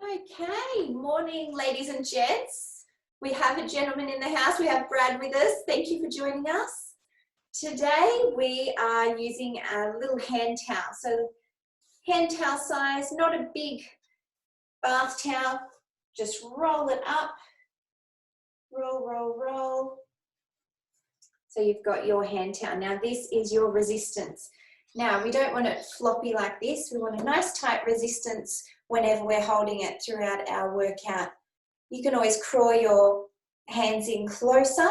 Okay, morning ladies and gents. We have a gentleman in the house. We have Brad with us. Thank you for joining us. Today we are using a little hand towel. So hand towel size, not a big bath towel. Just roll it up. Roll, roll, roll. So you've got your hand towel. Now this is your resistance. Now we don't want it floppy like this. We want a nice tight resistance whenever we're holding it throughout our workout. You can always crawl your hands in closer,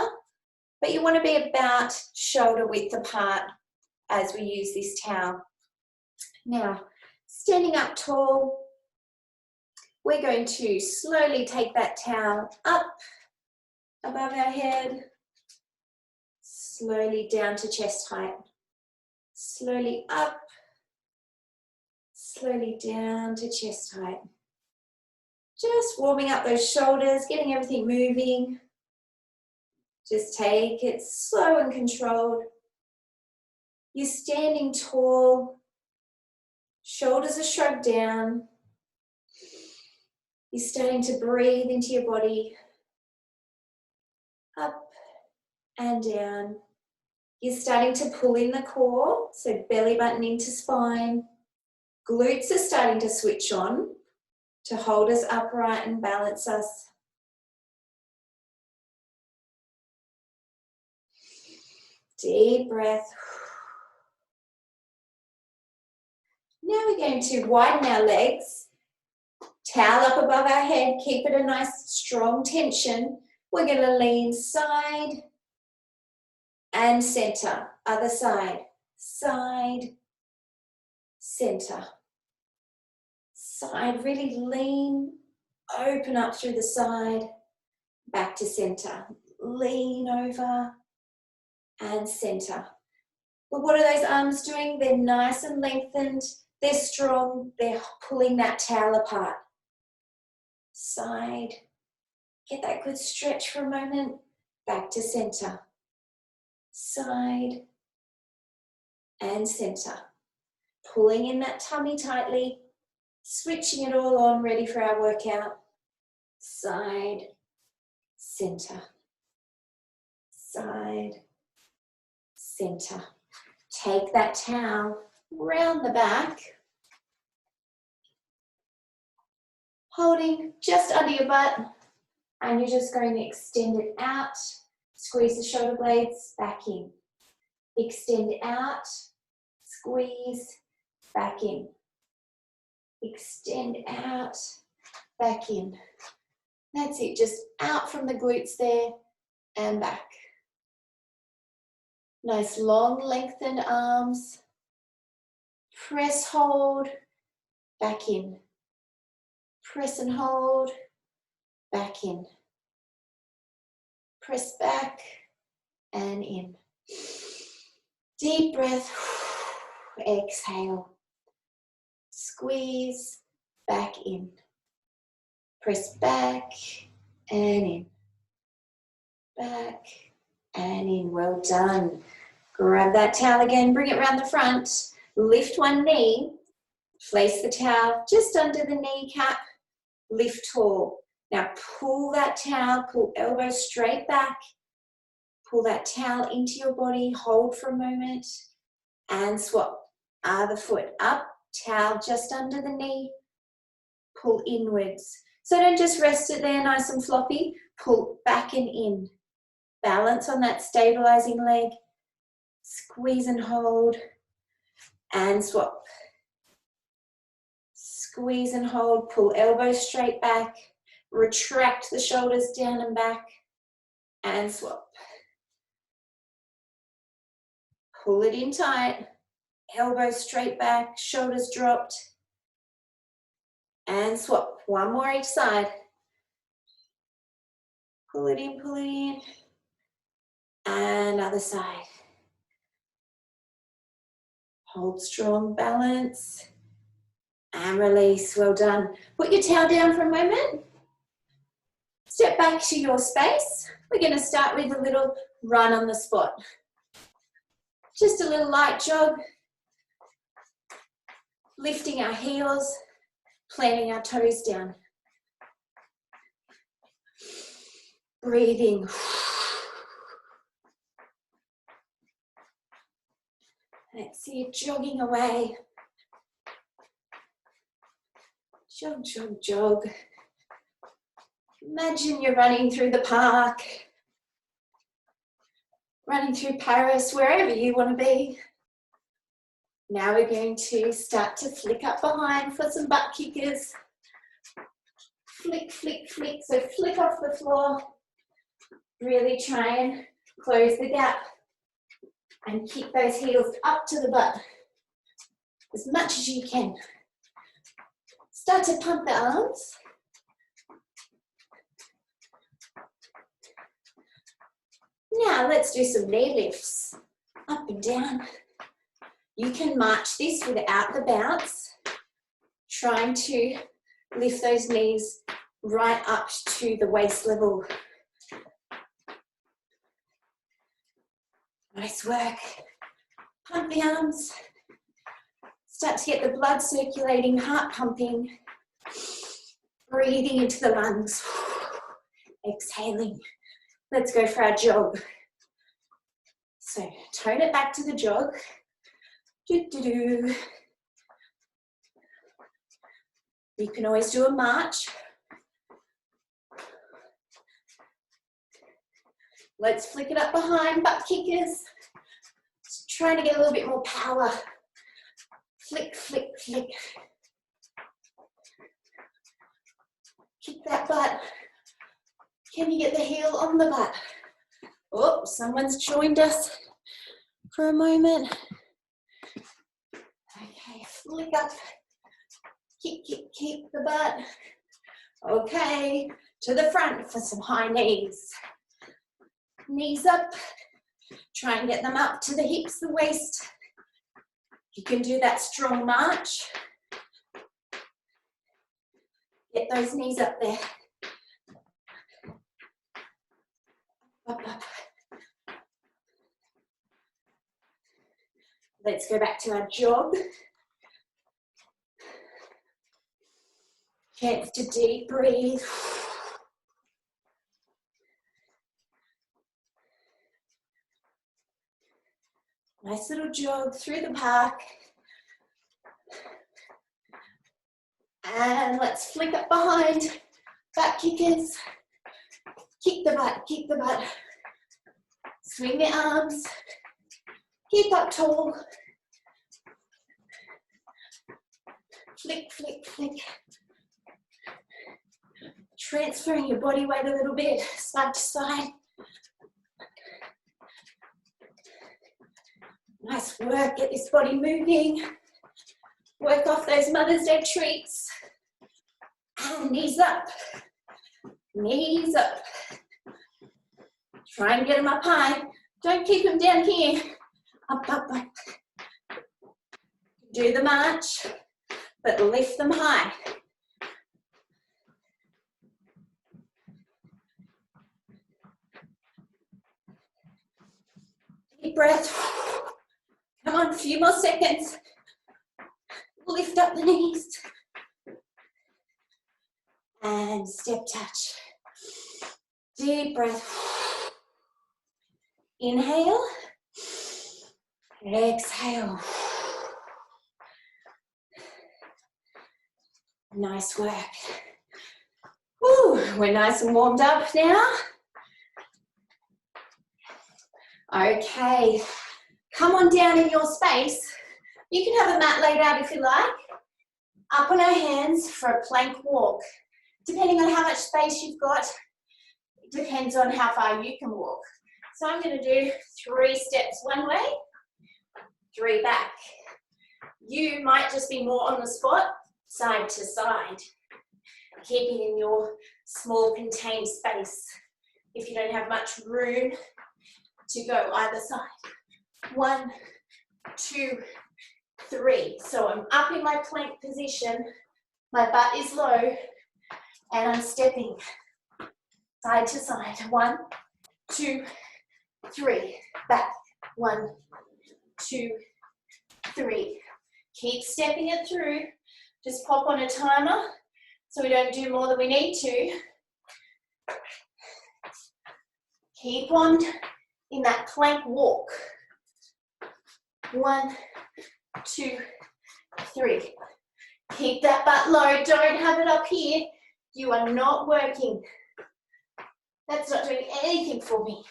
but you want to be about shoulder width apart as we use this towel. Now, standing up tall, we're going to slowly take that towel up above our head, slowly down to chest height, slowly up, slowly down to chest height. Just warming up those shoulders, getting everything moving. Just take it slow and controlled. You're standing tall, shoulders are shrugged down. You're starting to breathe into your body, up and down. You're starting to pull in the core, so belly button into spine. Glutes are starting to switch on to hold us upright and balance us. Deep breath. Now we're going to widen our legs, towel up above our head, keep it a nice strong tension. We're going to lean side and center, other side, side, center, side, really lean, open up through the side, back to center, lean over and center. But what are those arms doing? They're nice and lengthened, they're strong, they're pulling that towel apart. Side, get that good stretch for a moment, back to center. Side and center. Pulling in that tummy tightly, switching it all on, ready for our workout. Side, center. Side, center. Take that towel round the back, holding just under your butt, and you're just going to extend it out, squeeze the shoulder blades back in, extend out, squeeze, back in, extend out, back in. That's it, just out from the glutes there and back. Nice long lengthened arms. Press, hold, back in. Press and hold, back in. Press back and in. Deep breath, exhale. Squeeze, back in. Press back and in. Back and in. Well done. Grab that towel again, bring it around the front. Lift one knee, place the towel just under the kneecap, lift tall. Now pull that towel, pull elbows straight back, pull that towel into your body, hold for a moment, and swap. Other foot up, towel just under the knee, pull inwards. So don't just rest it there nice and floppy, pull back and in. Balance on that stabilizing leg, squeeze and hold, and swap. Squeeze and hold, pull elbows straight back, retract the shoulders down and back, and swap. Pull it in tight, elbows straight back, shoulders dropped, and swap. One more each side. Pull it in, and other side. Hold strong balance and release. Well done. Put your towel down for a moment. Step back to your space. We're going to start with a little run on the spot. Just a little light jog. Lifting our heels, planting our toes down. Breathing. Let's see you jogging away. Jog, jog, jog. Imagine you're running through the park, running through Paris, wherever you want to be. Now we're going to start to flick up behind for some butt kickers. Flick, flick, flick. So flick off the floor. Really try and close the gap and keep those heels up to the butt as much as you can. Start to pump the arms. Now let's do some knee lifts, up and down. You can march this without the bounce, trying to lift those knees right up to the waist level. Nice work. Pump the arms. Start to get the blood circulating, heart pumping. Breathing into the lungs. Exhaling. Let's go for our jog. So tone it back to the jog. Do-do-do. You can always do a march. Let's flick it up behind, butt kickers. Just trying to get a little bit more power. Flick, flick, flick. Kick that butt. Can you get the heel on the butt? Oh, someone's joined us for a moment. Okay, flick up. Kick, kick, kick the butt. Okay, to the front for some high knees. Knees up. Try and get them up to the hips, the waist. You can do that strong march. Get those knees up there. Up, up. Let's go back to our jog. Chance to deep breathe. Nice little jog through the park. And let's flick up behind. Butt kickers. Kick the butt, kick the butt. Swing the arms. Keep up tall. Flick, flick, flick. Transferring your body weight a little bit, side to side. Nice work, get this body moving. Work off those Mother's Day treats. And knees up. Knees up. Try and get them up high. Don't keep them down here. Up, up, up. Do the march, but lift them high. Deep breath. Come on, a few more seconds. Lift up the knees. And step touch. Deep breath. Inhale. Exhale. Nice work. Woo, we're nice and warmed up now. Okay, come on down in your space. You can have a mat laid out if you like. Up on our hands for a plank walk. Depending on how much space you've got, it depends on how far you can walk. So I'm going to do 3 steps one way, 3 back. You might just be more on the spot, side to side, keeping in your small contained space if you don't have much room to go either side. 1, 2, 3. So I'm up in my plank position, my butt is low, and I'm stepping side to side. 1, 2, 3. Back. 1, 2, 3. Keep stepping it through. Just pop on a timer so we don't do more than we need to. Keep on in that plank walk. 1, 2, 3. Keep that butt low. Don't have it up here. You are not working. That's not doing anything for me.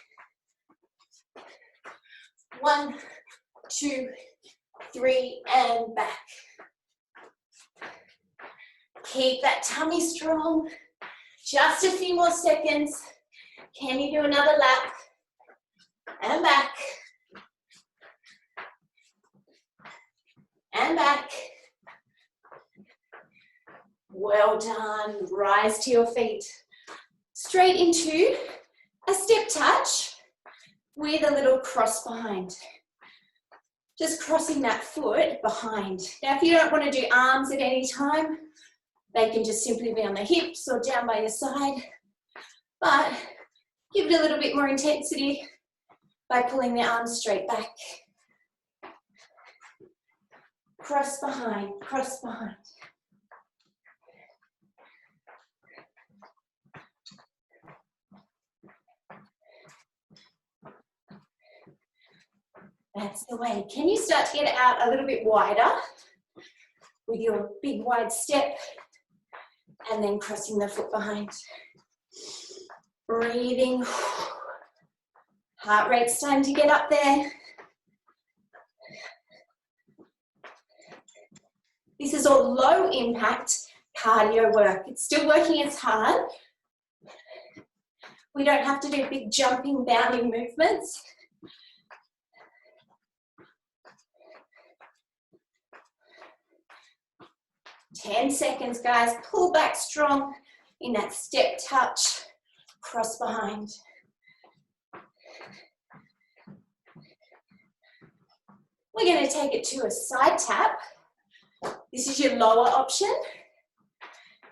1, 2, 3, and back. Keep that tummy strong. Just a few more seconds. Can you do another lap? And back. And back. Well done. Rise to your feet. Straight into a step touch with a little cross behind. Just crossing that foot behind. Now, if you don't want to do arms at any time, they can just simply be on the hips or down by your side. But give it a little bit more intensity by pulling the arms straight back. Cross behind, cross behind. That's the way. Can you start to get it out a little bit wider with your big wide step and then crossing the foot behind? Breathing. Heart rate's starting to get up there. This is all low impact cardio work. It's still working as hard. We don't have to do big jumping, bounding movements. Ten seconds, guys. Pull back strong in that step touch. Cross behind. We're going to take it to a side tap. This is your lower option.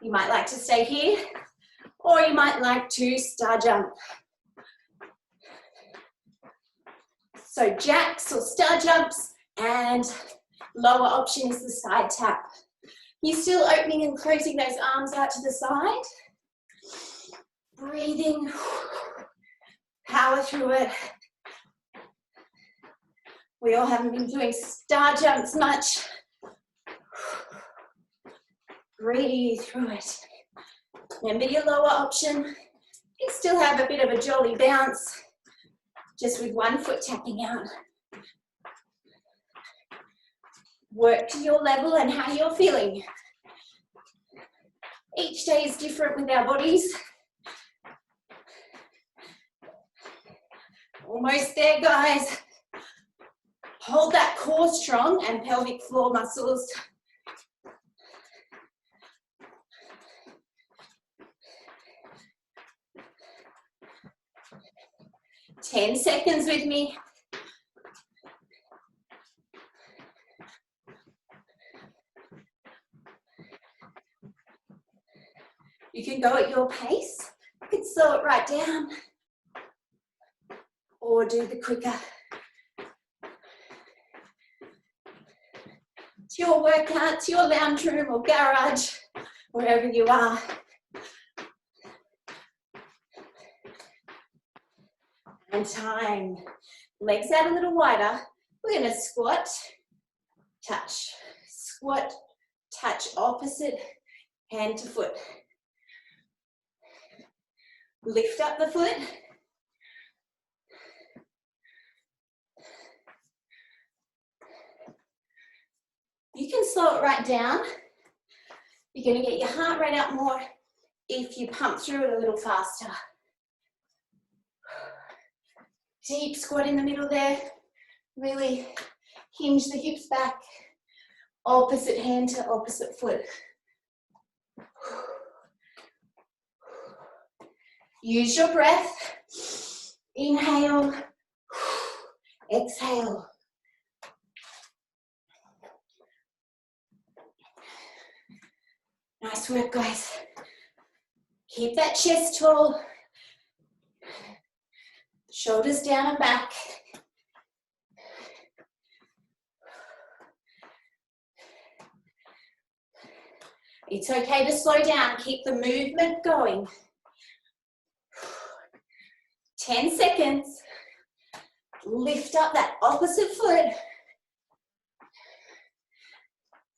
You might like to stay here, or you might like to star jump. So jacks or star jumps, and lower option is the side tap. You're still opening and closing those arms out to the side. Breathing, power through it. We all haven't been doing star jumps much. Breathe through it. Remember your lower option. You still have a bit of a jolly bounce, just with one foot tapping out. Work to your level and how you're feeling. Each day is different with our bodies. Almost there, guys. Hold that core strong and pelvic floor muscles. Ten seconds with me. You can go at your pace. You can slow it right down, or do the quicker. It's your workout, it's your lounge room or garage, wherever you are. And time. Legs out a little wider. We're going to squat, touch. Squat, touch, opposite hand to foot. Lift up the foot. You can slow it right down. You're going to get your heart rate up more if you pump through it a little faster. Deep squat in the middle there. Really hinge the hips back. Opposite hand to opposite foot. Use your breath. Inhale. Exhale. Nice work, guys. Keep that chest tall. Shoulders down and back. It's okay to slow down. Keep the movement going. 10 seconds. Lift up that opposite foot.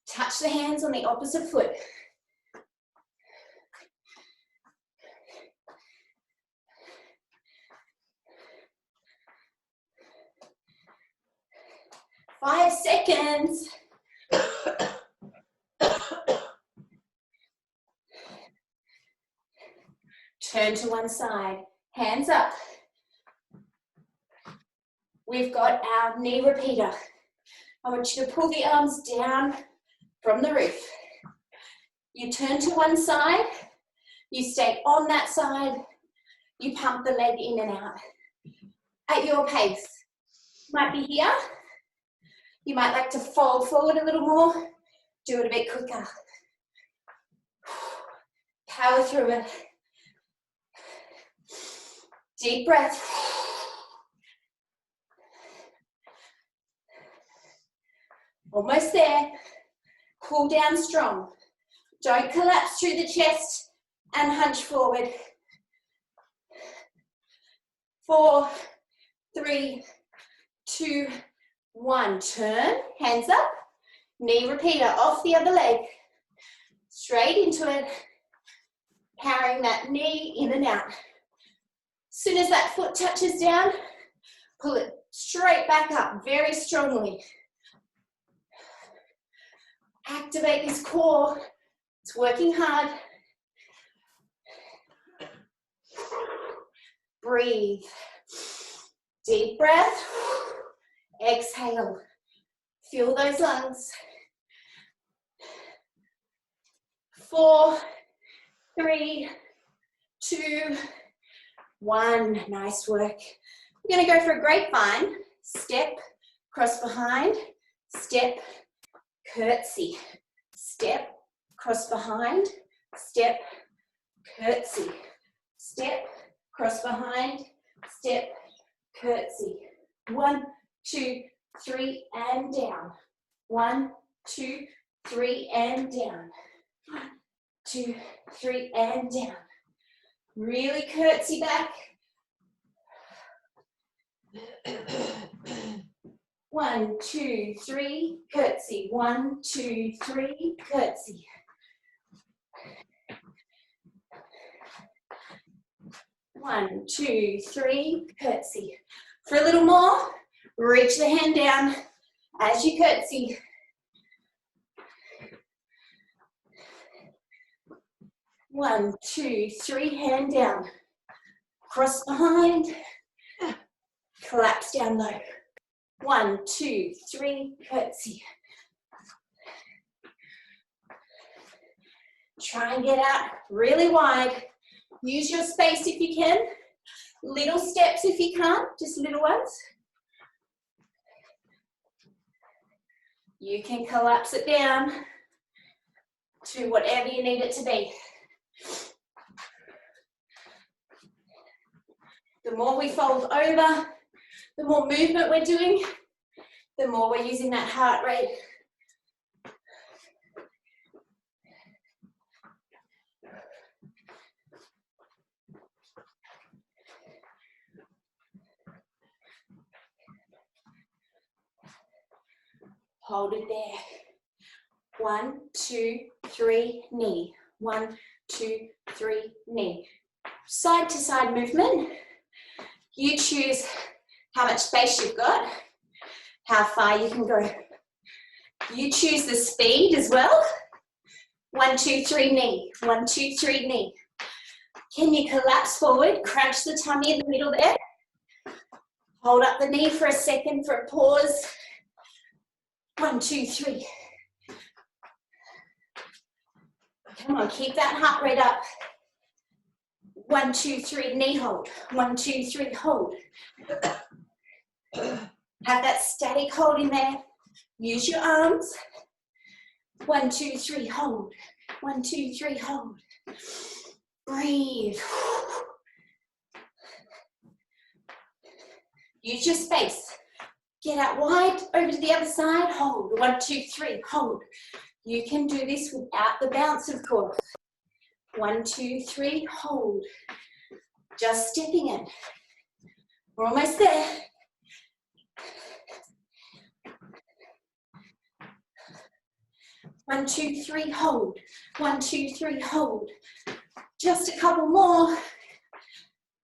Touch the hands on the opposite foot. Five seconds. Turn to one side, hands up. We've got our knee repeater. I want you to pull the arms down from the roof. You turn to one side, you stay on that side, you pump the leg in and out at your pace. Might be here. You might like to fold forward a little more, do it a bit quicker. Power through it. Deep breath. Almost there. Pull down strong. Don't collapse through the chest and hunch forward. 4, 3, 2, 1. Turn, hands up. Knee repeater off the other leg. Straight into it. Carrying that knee in and out. As soon as that foot touches down, pull it straight back up very strongly. Activate this core. It's working hard. Breathe. Deep breath. Exhale. Feel those lungs. 4, 3, 2, 1. Nice work. We're going to go for a grapevine. Step, cross behind, step, curtsy. Step, cross behind, step, curtsy. Step, cross behind, step, curtsy. 1, 2, 3, and down. 1, 2, 3, and down. 1, 2, 3, and down. Really curtsy back. 1, 2, 3, curtsy. 1, 2, 3, curtsy. One, 2, 3, curtsy. For a little more, reach the hand down as you curtsy. One, 2, 3, hand down. Cross behind, collapse down low. 1, 2, 3, curtsy. Try and get out really wide. Use your space if you can. Little steps if you can't, just little ones. You can collapse it down to whatever you need it to be. The more we fold over, the more movement we're doing, the more we're using that heart rate. Hold it there. 1, 2, 3, knee. 1, 2, 3, knee. Side to side movement. You choose how much space you've got, how far you can go. You choose the speed as well. 1, 2, 3, knee. 1, 2, 3, knee. Can you collapse forward? Crunch the tummy in the middle there. Hold up the knee for a second for a pause. 1, 2, 3. Come on, keep that heart rate up. 1, 2, 3, knee hold. 1, 2, 3, hold. Have that static hold in there. Use your arms. 1, 2, 3, hold. 1, 2, 3, hold. Breathe. Use your space. Get out wide, over to the other side, hold. 1, 2, 3, hold. You can do this without the bounce, of course. 1, 2, 3, hold. Just stepping in. We're almost there. One, two, three, hold. 1, 2, 3, hold. Just a couple more.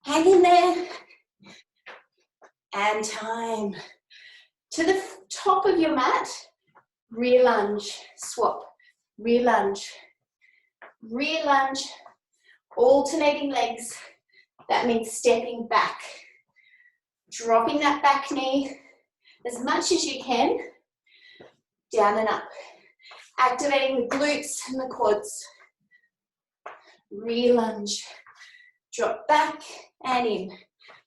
Hang in there. And time. To the top of your mat, rear lunge, swap, rear lunge, alternating legs. That means stepping back, dropping that back knee as much as you can, down and up, activating the glutes and the quads. Rear lunge, drop back and in,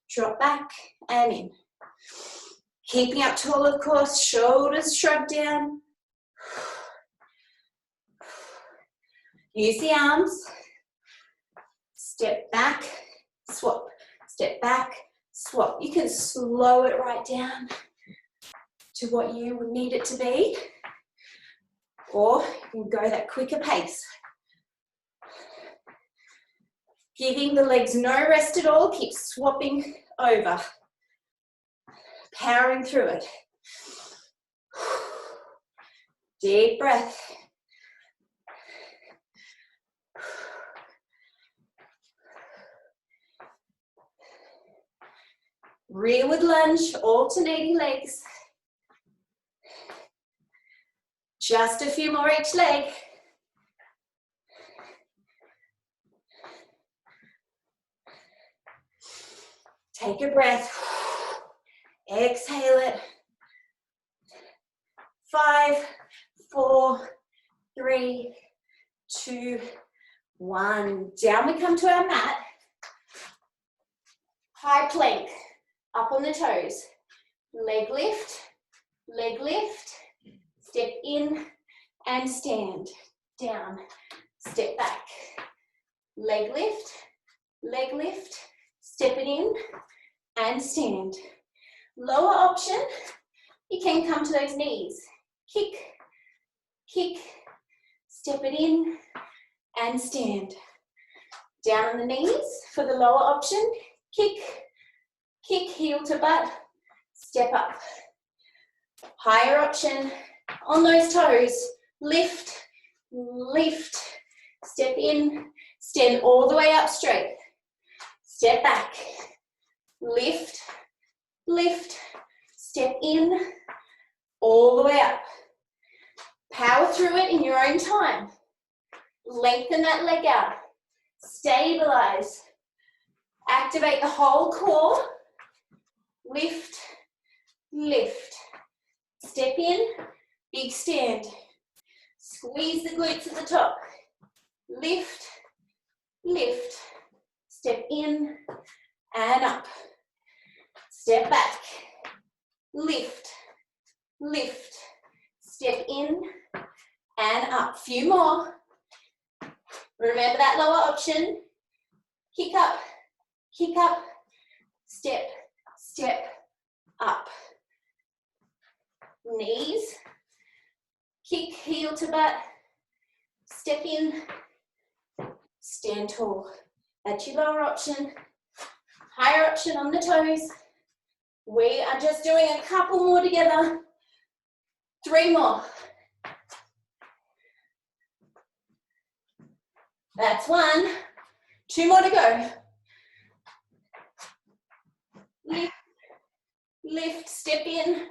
drop back and in. Keeping up tall, of course, shoulders shrugged down. Use the arms. Step back, swap. Step back, swap. You can slow it right down to what you would need it to be, or you can go that quicker pace. Giving the legs no rest at all, keep swapping over. Powering through it. Deep breath. Rearward lunge, alternating legs. Just a few more each leg. Take a breath. Exhale it. 5, 4, 3, 2, 1. Down we come to our mat. High plank. Up on the toes. Leg lift. Step in and stand. Down. Step back. Leg lift. Step it in and stand. Lower option, you can come to those knees. Kick, step it in and stand. Down on the knees for the lower option. Kick, heel to butt, step up. Higher option, on those toes, lift, step in, stand all the way up straight. Step back, lift, step in, all the way up. Power through it in your own time. Lengthen that leg out. Stabilize. Activate the whole core. Lift. Step in, big stand. Squeeze the glutes at the top. Lift. Step in and up. Step back. Lift. Step in and up. Few more. Remember that lower option. Kick up. Step up. Knees. Kick heel to butt. Step in. Stand tall. That's your lower option. Higher option on the toes. We are just doing a couple more together. 3 more. That's 1. 2 more to go. Lift, step in.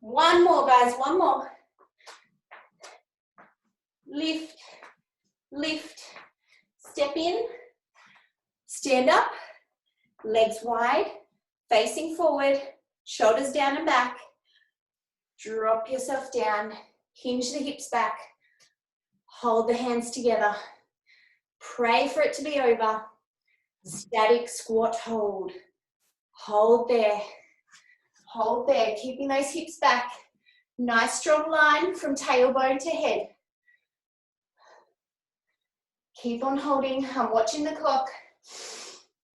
1 more, guys, 1 more. Lift, step in. Stand up, legs wide, facing forward, shoulders down and back. Drop yourself down, hinge the hips back, hold the hands together. Pray for it to be over. Static squat hold. Hold there, keeping those hips back. Nice strong line from tailbone to head. Keep on holding, I'm watching the clock.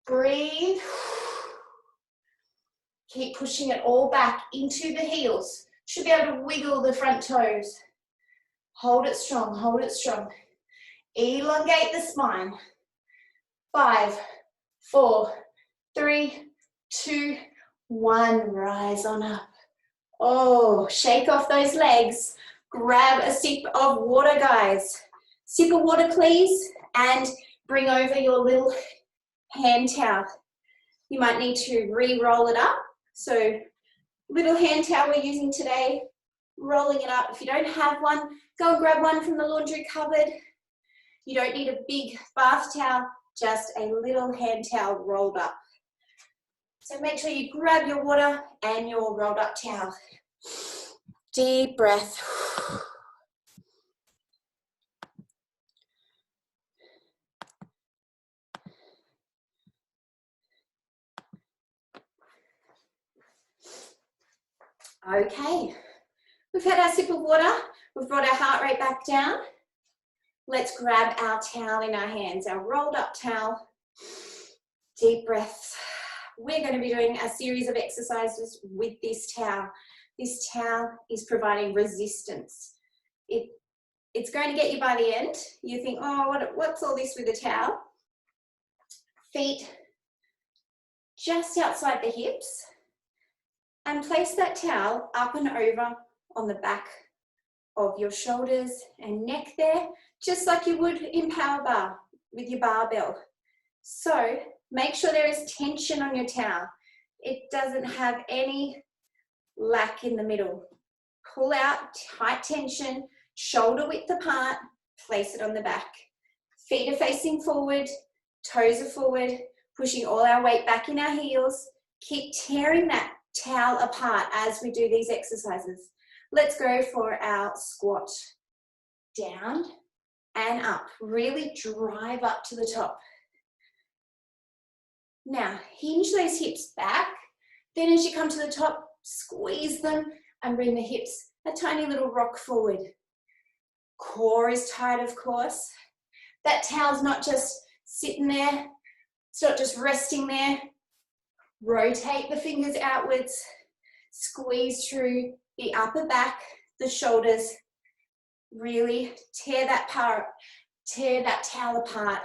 Breathe. Keep pushing it all back into the heels. Should be able to wiggle the front toes. Hold it strong, Elongate the spine. 5, 4, 3, 2, 1, rise on up. Oh, shake off those legs. Grab a sip of water, guys. Sip of water, please, and bring over your little hand towel. You might need to re-roll it up. So, little hand towel we're using today, rolling it up. If you don't have one, go and grab one from the laundry cupboard. You don't need a big bath towel, just a little hand towel rolled up. So make sure you grab your water and your rolled up towel. Deep breath. Okay, we've had our sip of water, we've brought our heart rate back down. Let's grab our towel in our hands, our rolled up towel. Deep breaths. We're going to be doing a series of exercises with this towel. This towel is providing resistance. It's going to get you by the end. You think, oh, what's all this with a towel? Feet just outside the hips. And place that towel up and over on the back of your shoulders and neck there, just like you would in power bar with your barbell. So make sure there is tension on your towel. It doesn't have any lack in the middle. Pull out, tight tension, shoulder width apart, place it on the back. Feet are facing forward, toes are forward, pushing all our weight back in our heels. Keep tearing that towel apart as we do these exercises. Let's go for our squat. Down and up. Really drive up to the top. Now, hinge those hips back. Then as you come to the top, squeeze them and bring the hips a tiny little rock forward. Core is tight, of course. That towel's not just sitting there. It's not just resting there. Rotate the fingers outwards. Squeeze through the upper back, the shoulders. Really tear that towel apart.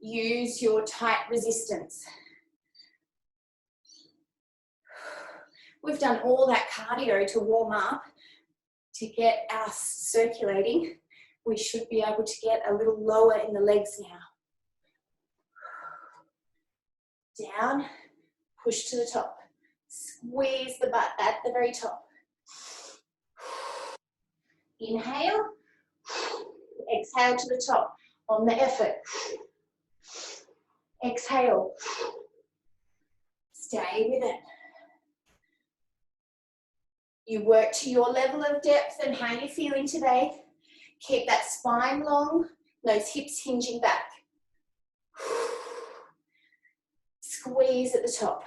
Use your tight resistance. We've done all that cardio to warm up, to get us circulating. We should be able to get a little lower in the legs now. Down, push to the top. Squeeze the butt at the very top. Inhale, exhale to the top on the effort. Exhale, stay with it. You work to your level of depth and how you're feeling today. Keep that spine long, those hips hinging back. Squeeze at the top.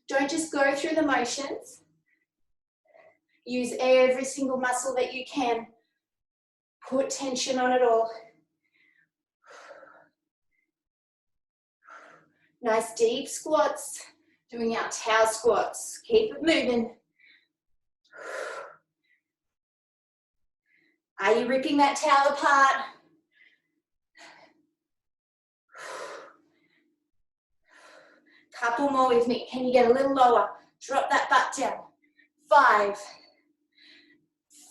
Don't just go through the motions. Use every single muscle that you can. Put tension on it all. Nice deep squats. Doing our towel squats. Keep it moving. Are you ripping that towel apart? Couple more with me. Can you get a little lower? Drop that butt down. 5,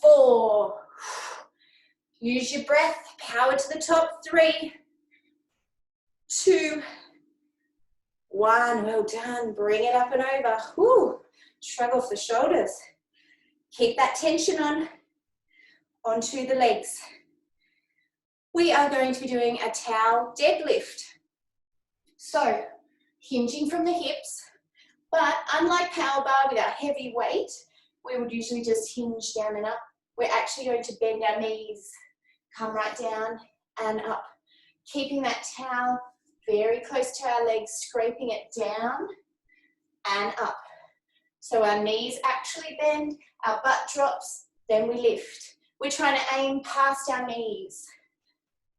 4. Use your breath. Power to the top. 3, 2, 1. Well done. Bring it up and over. Whew. Shrug off the shoulders. Keep that tension on. Onto the legs. We are going to be doing a towel deadlift. So, hinging from the hips, but unlike power bar with our heavy weight, we would usually just hinge down and up. We're actually going to bend our knees, come right down and up, keeping that towel very close to our legs, scraping it down and up. So our knees actually bend, our butt drops, then we lift. We're trying to aim past our knees.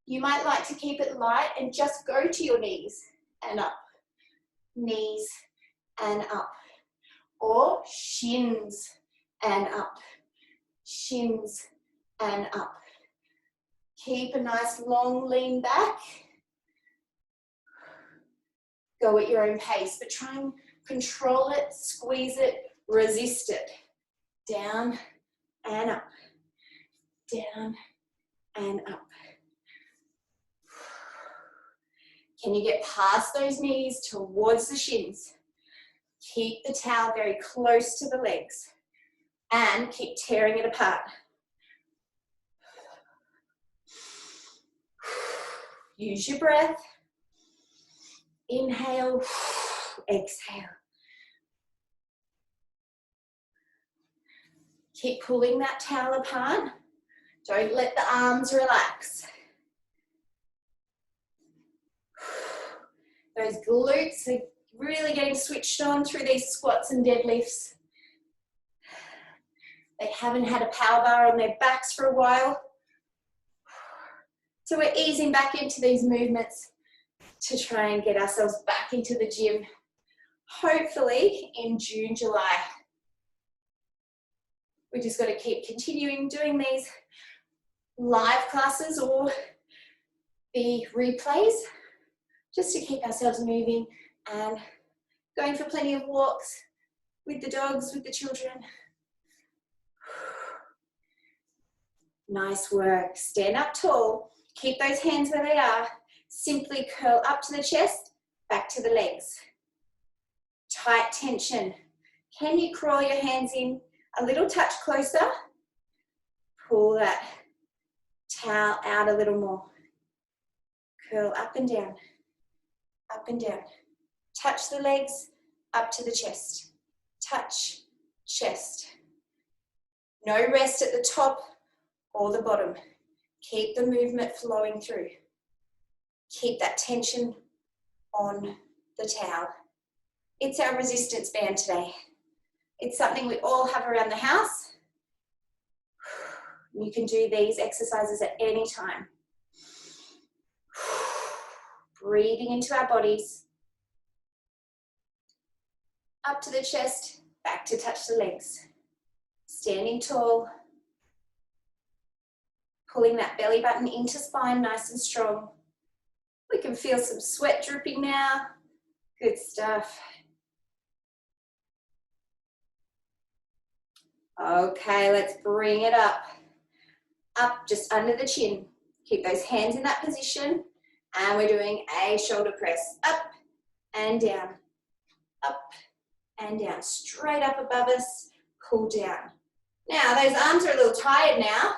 You might like to keep it light and just go to your knees and up. Knees and up. Or shins and up. Shins and up. Keep a nice long lean back. Go at your own pace, but try and control it, squeeze it, resist it. Down and up, down and up. Can you get past those knees towards the shins? Keep the towel very close to the legs and keep tearing it apart. Use your breath. Inhale, exhale. Keep pulling that towel apart. Don't let the arms relax. Those glutes are really getting switched on through these squats and deadlifts. They haven't had a power bar on their backs for a while. So we're easing back into these movements to try and get ourselves back into the gym, hopefully in June, July. We just got to keep continuing doing these live classes or the replays just to keep ourselves moving and going for plenty of walks with the dogs, with the children. Nice work. Stand up tall. Keep those hands where they are. Simply curl up to the chest, back to the legs. Tight tension. Can you crawl your hands in a little touch closer? Pull that towel out a little more. Curl up and down, up and down. Touch the legs up to the chest. Touch, chest. No rest at the top or the bottom. Keep the movement flowing through. Keep that tension on the towel. It's our resistance band today. It's something we all have around the house. You can do these exercises at any time. Breathing into our bodies. Up to the chest, back to touch the legs. Standing tall. Pulling that belly button into spine nice and strong. We can feel some sweat dripping now. Good stuff. Okay, let's bring it up. Up just under the chin. Keep those hands in that position. And we're doing a shoulder press. Up and down. Up and down. Straight up above us. Pull down. Now, those arms are a little tired now.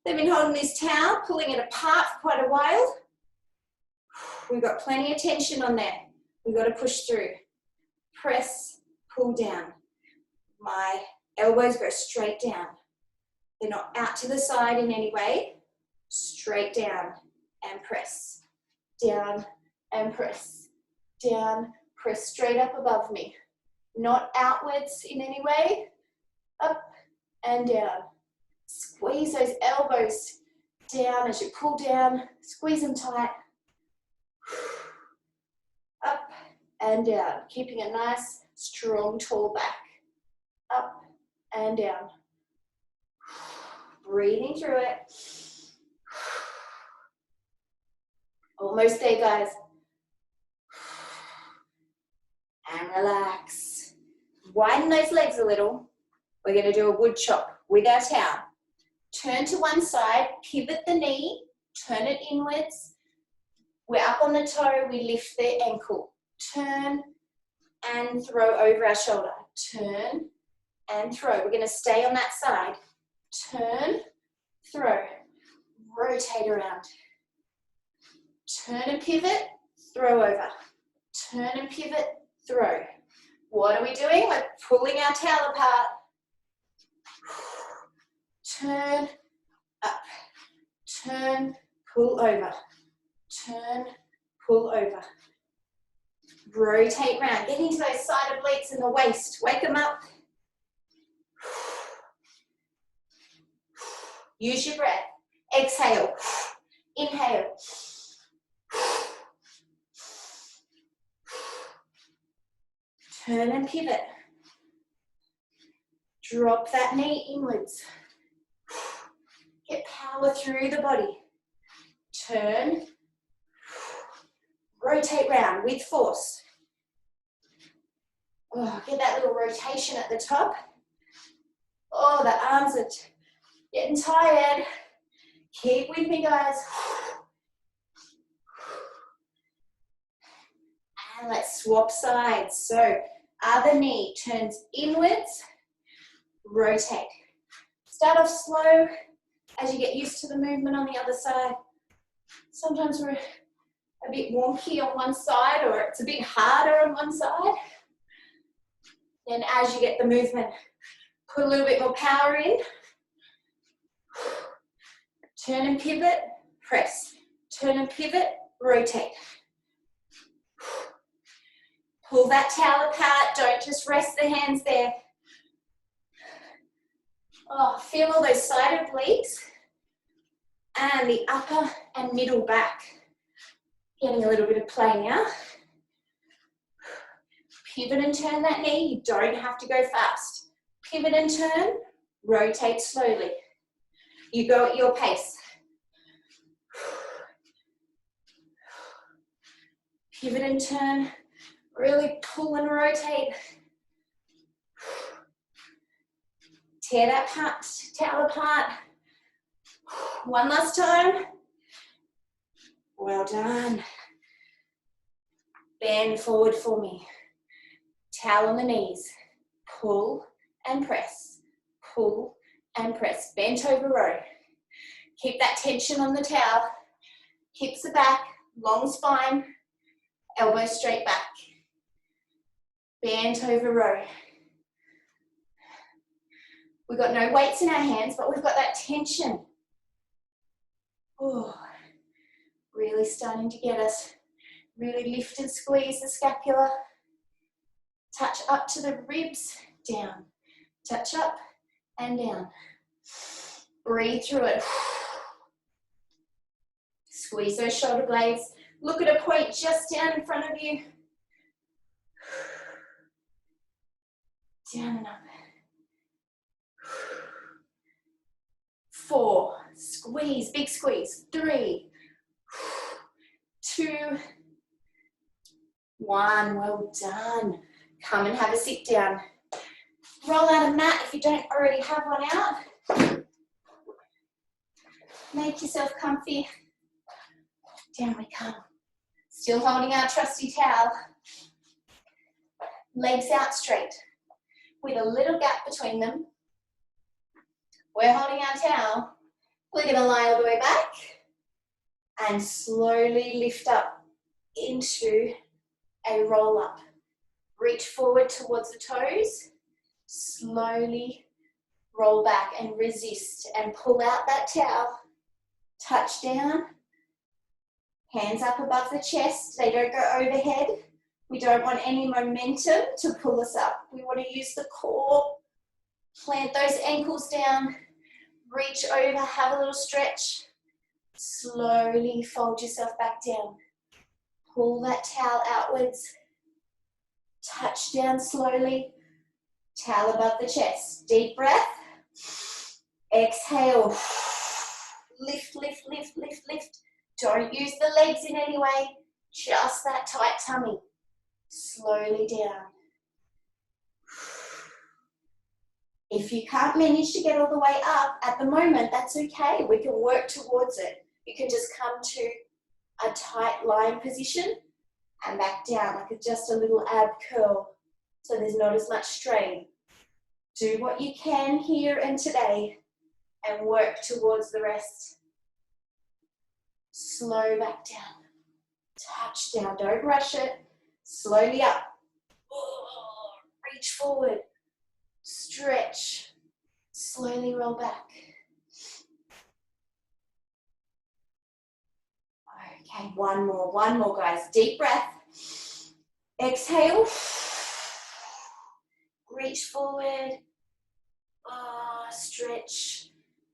They've been holding this towel, pulling it apart for quite a while. We've got plenty of tension on there. We've got to push through. Press, pull down. My elbows go straight down. They're not out to the side in any way. Straight down and press. Down and press. Down, press straight up above me. Not outwards in any way. Up and down. Squeeze those elbows down as you pull down. Squeeze them tight. Up and down. Keeping a nice, strong, tall back. Up and down. Breathing through it. Almost there, guys. And relax. Widen those legs a little. We're going to do a wood chop with our towel. Turn to one side, pivot the knee, turn it inwards. We're up on the toe, we lift the ankle. Turn and throw over our shoulder. Turn and throw. We're going to stay on that side. Turn, throw, rotate around. Turn and pivot, throw over. Turn and pivot, throw. What are we doing? We're pulling our towel apart. Turn, up. Turn, pull over. Turn, pull over. Rotate round. Get into those side obliques in the waist. Wake them up. Use your breath. Exhale. Inhale. Turn and pivot. Drop that knee inwards. Get power through the body. Turn. Rotate round with force. Oh, get that little rotation at the top. Oh, the arms are getting tired. Keep with me, guys. And let's swap sides. So other knee turns inwards, rotate. Start off slow as you get used to the movement on the other side. Sometimes we're a bit wonky on one side, or it's a bit harder on one side. Then as you get the movement, put a little bit more power in. Turn and pivot, press. Turn and pivot, rotate. Pull that towel apart, don't just rest the hands there. Oh, feel all those side obliques and the upper and middle back. Getting a little bit of play now. Pivot and turn that knee, you don't have to go fast. Pivot and turn, rotate slowly. You go at your pace. Pivot and turn, really pull and rotate. Tear that towel apart. One last time. Well done. Bend forward for me. Towel on the knees. Pull and press. Pull and press. Bent over row. Keep that tension on the towel. Hips are back. Long spine. Elbows straight back. Bent over row. We've got no weights in our hands, but we've got that tension. Oh, really starting to get us. Really lift and squeeze the scapula. Touch up to the ribs, down. Touch up and down. Breathe through it. Squeeze those shoulder blades. Look at a point just down in front of you. Down and up. 4, squeeze, big squeeze. 3, 2, 1, well done. Come and have a sit down. Roll out a mat if you don't already have one out. Make yourself comfy. Down we come. Still holding our trusty towel. Legs out straight with a little gap between them. We're holding our towel. We're going to lie all the way back and slowly lift up into a roll up. Reach forward towards the toes. Slowly roll back and resist and pull out that towel. Touch down. Hands up above the chest. They don't go overhead. We don't want any momentum to pull us up. We want to use the core. Plant those ankles down. Reach over, have a little stretch. Slowly fold yourself back down. Pull that towel outwards. Touch down slowly. Towel above the chest. Deep breath. Exhale. Lift, lift, lift, lift, lift. Don't use the legs in any way. Just that tight tummy. Slowly down. If you can't manage to get all the way up at the moment, that's okay. We can work towards it. You can just come to a tight lying position and back down, like just a little ab curl, so there's not as much strain. Do what you can here and today and work towards the rest. Slow back down. Touch down, don't rush it. Slowly up. Reach forward. Stretch. Slowly roll back. Okay, one more guys. Deep breath. Exhale. Reach forward. Stretch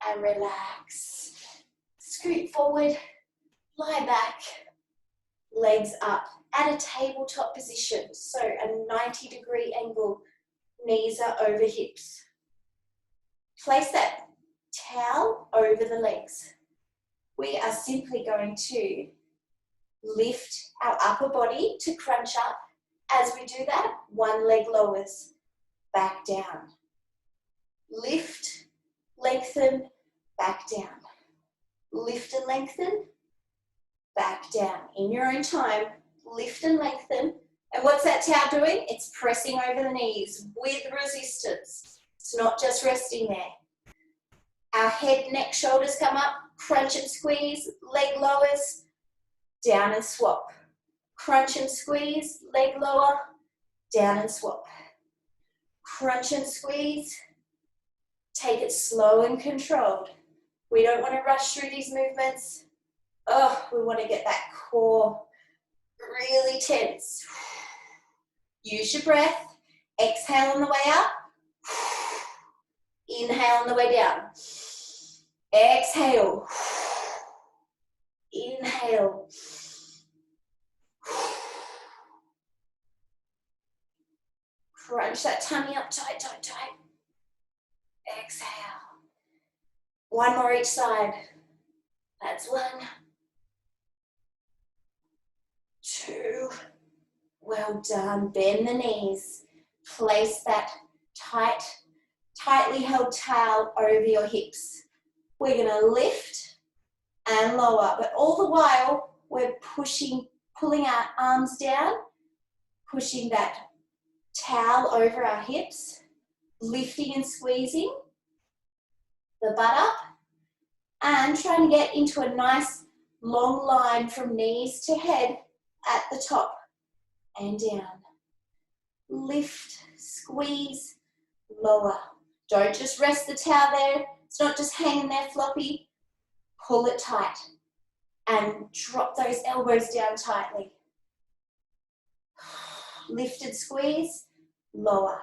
and relax. Scoot forward. Lie back. Legs up at a tabletop position. So a 90-degree angle. Knees are over hips. Place that towel over the legs. We are simply going to lift our upper body to crunch up As we do that, one leg lowers, back down. Lift, lengthen, back down. Lift and lengthen, back down. In your own time, lift and lengthen. And what's that towel doing? It's pressing over the knees with resistance. It's not just resting there. Our head, neck, shoulders come up, crunch and squeeze, leg lowers, down and swap. Crunch and squeeze, leg lower, down and swap. Crunch and squeeze. Take it slow and controlled. We don't want to rush through these movements. Oh, we want to get that core really tense. Use your breath. Exhale on the way up. Inhale on the way down. Exhale. Inhale. Crunch that tummy up tight, tight, tight. Exhale. One more each side. That's 1, 2. Well done. Bend the knees. Place that tightly held towel over your hips. We're going to lift and lower, but all the while we're pulling our arms down, pushing that towel over our hips, lifting and squeezing the butt up, and trying to get into a nice long line from knees to head at the top and down. Lift, squeeze, lower. Don't just rest the towel there. It's not just hanging there floppy. Pull it tight and drop those elbows down tightly. Lifted, squeeze, lower.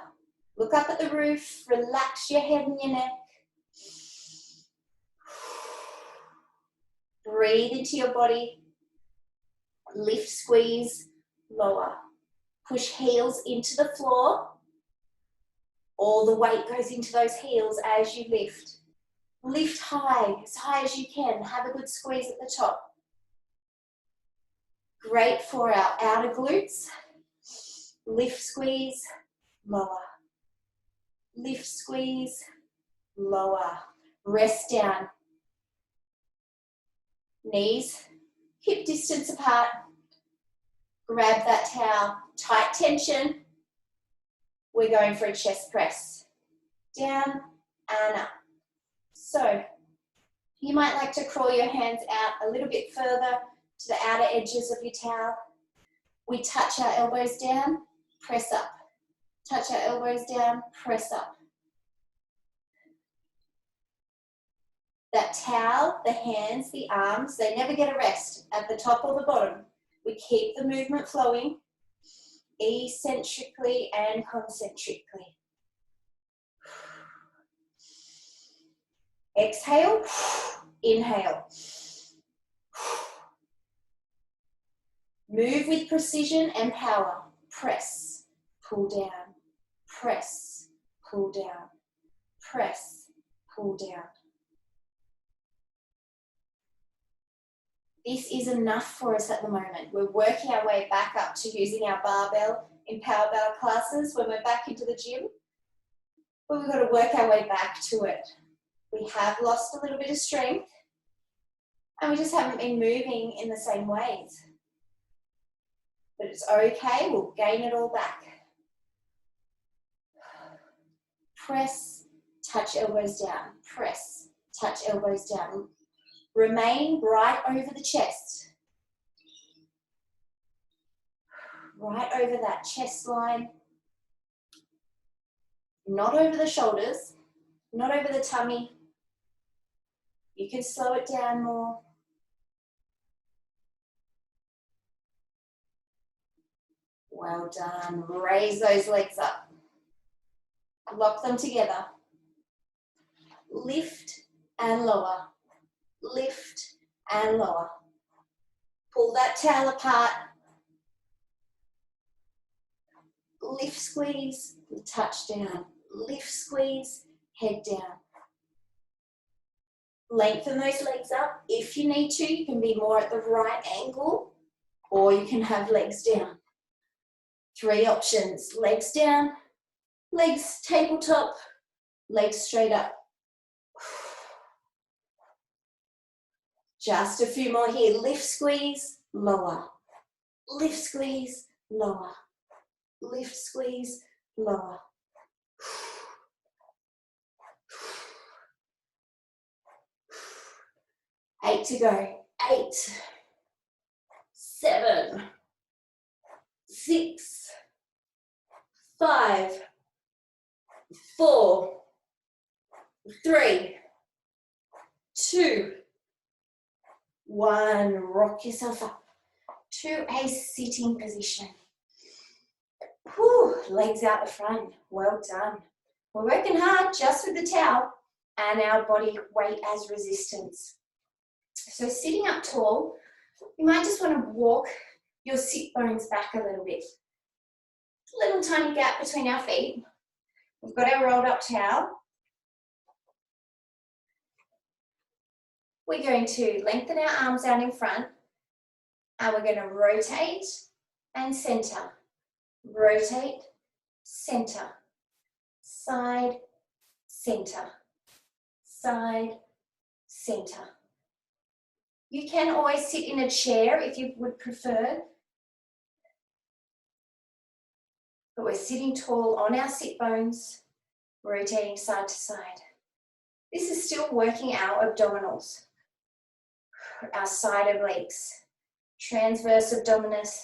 Look up at the roof, relax your head and your neck. Breathe into your body. Lift, squeeze, lower. Push heels into the floor. All the weight goes into those heels as you lift. Lift high as you can. Have a good squeeze at the top. Great for our outer glutes. Lift, squeeze, lower. Lift, squeeze, lower. Rest down. Knees hip distance apart. Grab that towel. Tight tension. We're going for a chest press. Down and up. So you might like to crawl your hands out a little bit further to the outer edges of your towel. We touch our elbows down, press up. Touch our elbows down, press up. That towel, the hands, the arms, they never get a rest at the top or the bottom. We keep the movement flowing eccentrically and concentrically. Exhale, inhale. Move with precision and power. Press, pull down, press, pull down, press, pull down. This is enough for us at the moment. We're working our way back up to using our barbell in power bell classes when we're back into the gym. But we've got to work our way back to it. We have lost a little bit of strength and we just haven't been moving in the same ways. But it's okay, we'll gain it all back. Press, touch elbows down. Press, touch elbows down. Remain right over the chest. Right over that chest line. Not over the shoulders, not over the tummy. You can slow it down more. Well done. Raise those legs up. Lock them together. Lift and lower. Lift and lower. Pull that towel apart. Lift, squeeze, touch down. Lift, squeeze, head down. Lengthen those legs up. If you need to, you can be more at the right angle or you can have legs down. 3 options, legs down, legs tabletop, legs straight up. Just a few more here, lift, squeeze, lower, lift, squeeze, lower, lift, squeeze, lower. 8 to go, 8, 7, 6, 5, 4, 3, 2, 1. Rock yourself up to a sitting position. Whew, legs out the front, well done. We're working hard just with the towel and our body weight as resistance. So sitting up tall, you might just want to walk your sit bones back a little bit. Little tiny gap between our feet. We've got our rolled up towel. We're going to lengthen our arms out in front and we're going to rotate and center. Rotate, center. Side, center. Side, center. You can always sit in a chair if you would prefer. But we're sitting tall on our sit bones, rotating side to side. This is still working our abdominals, our side obliques, transverse abdominis.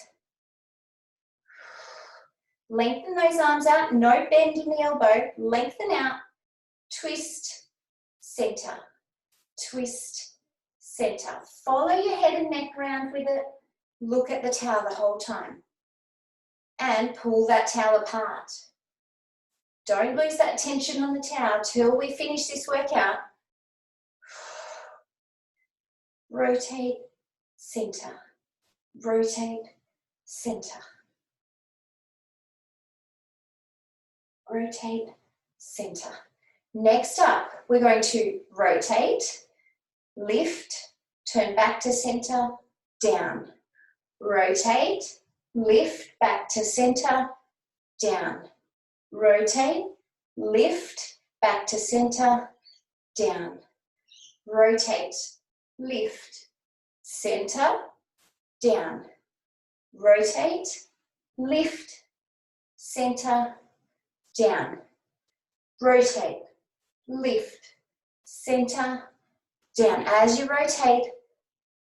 Lengthen those arms out, no bend in the elbow, lengthen out, twist, center, twist, center. Follow your head and neck around with it. Look at the towel the whole time. And pull that towel apart. Don't lose that tension on the towel till we finish this workout. Rotate, center. Rotate, center. Rotate, center. Next up, we're going to rotate, lift, turn back to center, down. Rotate, lift, back to center, down. Rotate, lift, back to center, down. Rotate, lift, center, down. Rotate, lift, center, down. Rotate, lift, center, down. As you rotate,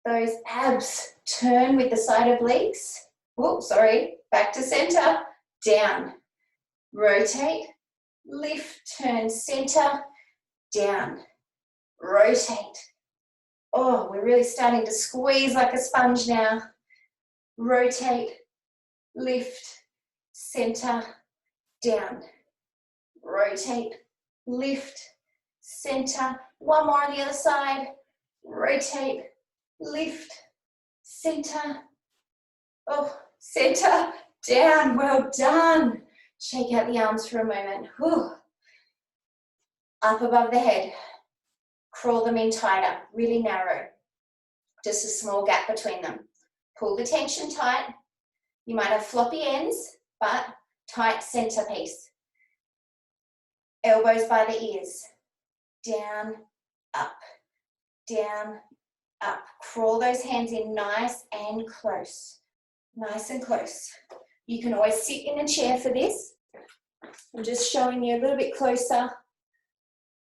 those abs turn with the side obliques. Oh, sorry, back to center, down. Rotate, lift, turn, center, down. Rotate. Oh, we're really starting to squeeze like a sponge now. Rotate, lift, center, down. Rotate, lift, center. One more on the other side. Rotate, lift, center. Oh, center, down. Well done. Shake out the arms for a moment. Whew. Up above the head. Crawl them in tighter, really narrow. Just a small gap between them. Pull the tension tight. You might have floppy ends, but tight centerpiece. Elbows by the ears. Down, up, down, up. Crawl those hands in nice and close. Nice and close. You can always sit in a chair for this. I'm just showing you a little bit closer.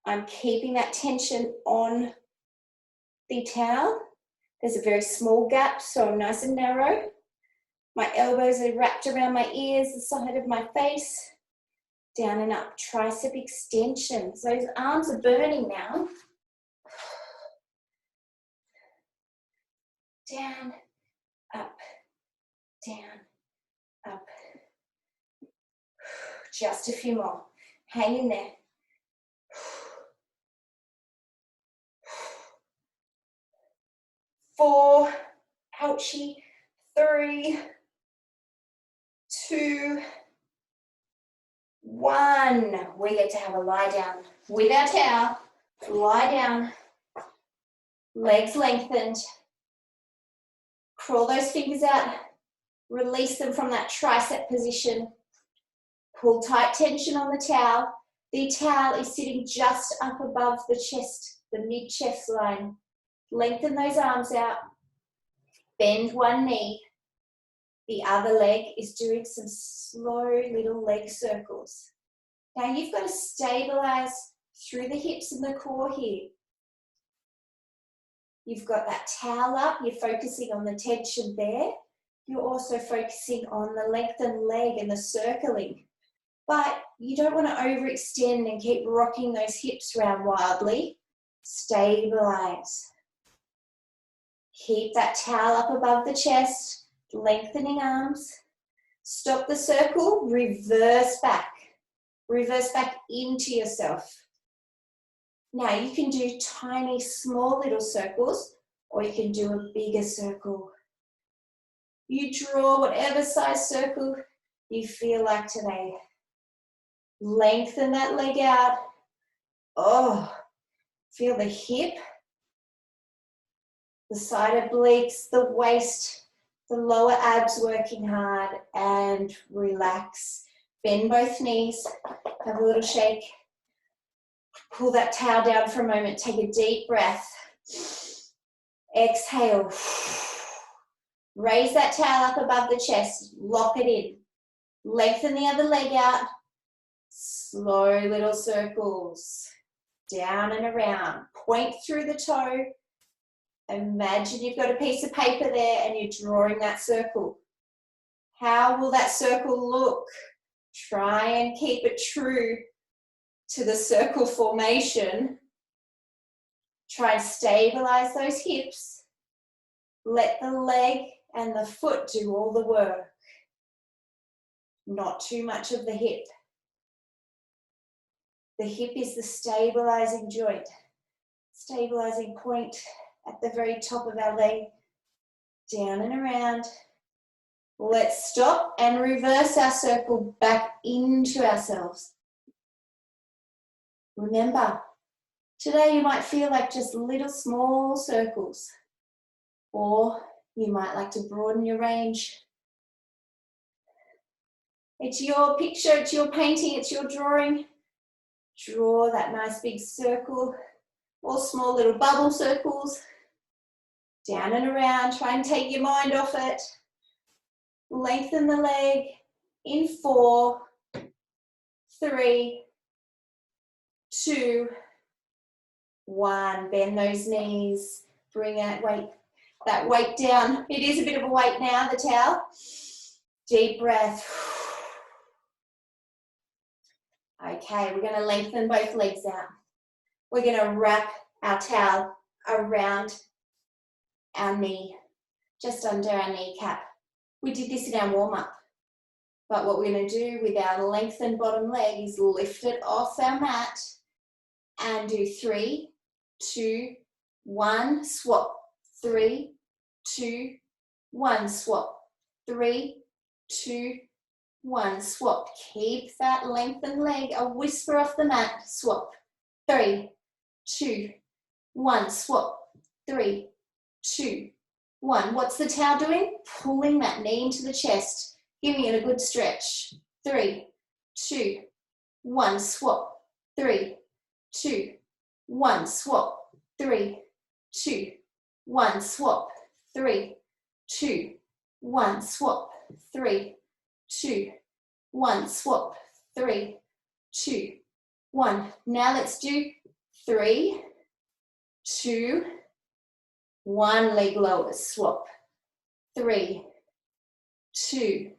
I'm keeping that tension on the towel. There's a very small gap, so I'm nice and narrow. My elbows are wrapped around my ears, the side of my face. Down and up, tricep extensions. Those arms are burning now. Down, up, down, up. Just a few more. Hang in there. 4, ouchie, 3, 2, 1. We get to have a lie down with our towel. Lie down, legs lengthened. Crawl those fingers out Release them from that tricep position. Pull tight tension on the towel. The towel is sitting just up above the chest, the mid-chest line. Lengthen those arms out. Bend one knee. The other leg is doing some slow little leg circles. Now you've got to stabilize through the hips and the core here. You've got that towel up, you're focusing on the tension there. You're also focusing on the lengthened leg and the circling. But you don't want to overextend and keep rocking those hips around wildly. Stabilize. Keep that towel up above the chest, lengthening arms. Stop the circle, reverse back. Reverse back into yourself. Now you can do tiny, small little circles, or you can do a bigger circle. You draw whatever size circle you feel like today. Lengthen that leg out. Oh, feel the hip, the side obliques, the waist, the lower abs working hard, and relax. Bend both knees, have a little shake. Pull that towel down for a moment, take a deep breath. Exhale. Raise that towel up above the chest, lock it in. Lengthen the other leg out. Slow little circles. Down and around. Point through the toe. Imagine you've got a piece of paper there and you're drawing that circle. How will that circle look? Try and keep it true to the circle formation. Try and stabilize those hips. Let the leg and the foot do all the work. Not too much of the hip. The hip is the stabilizing joint, stabilizing point at the very top of our leg. Down and around. Let's stop and reverse our circle back into ourselves. Remember, today you might feel like just little small circles, or you might like to broaden your range. It's your picture, it's your painting, it's your drawing. Draw that nice big circle, or small little bubble circles. Down and around, try and take your mind off it. Lengthen the leg in 4, 3, 2, 1. Bend those knees, bring that weight down. It is a bit of a weight now, the towel. Deep breath. Okay, we're going to lengthen both legs out. We're going to wrap our towel around our knee, just under our kneecap. We did this in our warm-up, but what we're going to do with our lengthened bottom leg is lift it off our mat and do 3, 2, 1, swap. 3, 2, 1, swap. 3, 2, 1, swap. Keep that lengthened leg a whisper off the mat, swap. 3, 2, 1, swap. 3, 2, 1. What's the towel doing? Pulling that knee into the chest, giving it a good stretch. 3, 2, 1, swap. 3, 2, 1, swap. 3, 2, 1, swap. 3, 2, 1, swap. 3, 2, 1, swap. 3, 2, 1. Now let's do 3, 2, 1. Leg lowers, swap. 3, 2,